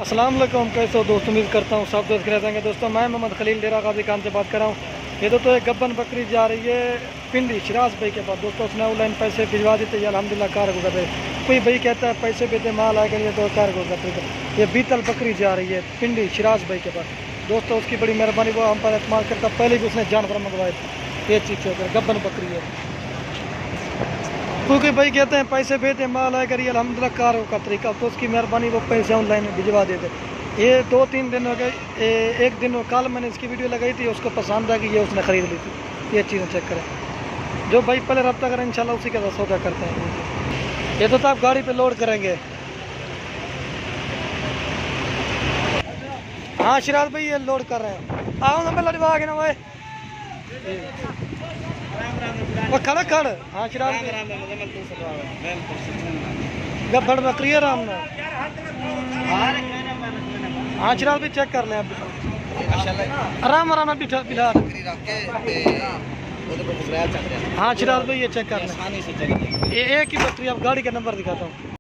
अस्सलाम वालेकुम, कैसे हो दोस्तों। उम्मीद करता हूँ सब दोस्त खैरियत हैं। दोस्तों मैं मोहम्मद खलील डेरा गाजी खान से बात कर रहा हूँ। ये दोस्तों एक गब्बन बकरी जा रही है पिंडी शिराज भाई के पास। दोस्तों उसने ऑनलाइन पैसे भिजवा देते हैं, अल्हम्दुलिल्लाह कार को करते। कोई भाई कहता है पैसे देते माल आएगा ये तो कार को करते। ये बीतल बकरी जा रही है पिंडी शिराज भाई के पास। दोस्तों उसकी बड़ी मेहरबानी, वो हम पर इस्तेमाल करता। पहले भी उसने जानवर मंगवाए थे, ये चीज़ से गब्बन बकरी है। क्योंकि भाई कहते हैं पैसे भेजते माल आएगा ये अल्हम्दुलिल्लाह कार का तरीका, तो उसकी मेहरबानी वो पैसे ऑनलाइन भिजवा देते। ये 2-3 दिन हो गए, एक दिन कल मैंने इसकी वीडियो लगाई थी, उसको पसंद आ गई, ये उसने ख़रीद ली थी। ये चीज़ें चेक करें, जो भाई पहले रब्ता करें इंशाल्लाह उसी का सौदा करते हैं। ये तो आप गाड़ी पे लोड करेंगे। हाँ शिराज भाई ये लोड कर रहे हैं। आओ ना मैं लड़वा आगे ना भाई वो खड़ खड़। हाँ शिराज गब्बड़ बकरी है राम ना। हाँ चिराग भी चेक कर लें आप, आराम आराम बिठा बिला। हाँ चिराग भाई ये चेक कर लें, ये एक ही बकरी। आप गाड़ी का नंबर दिखाता हूँ।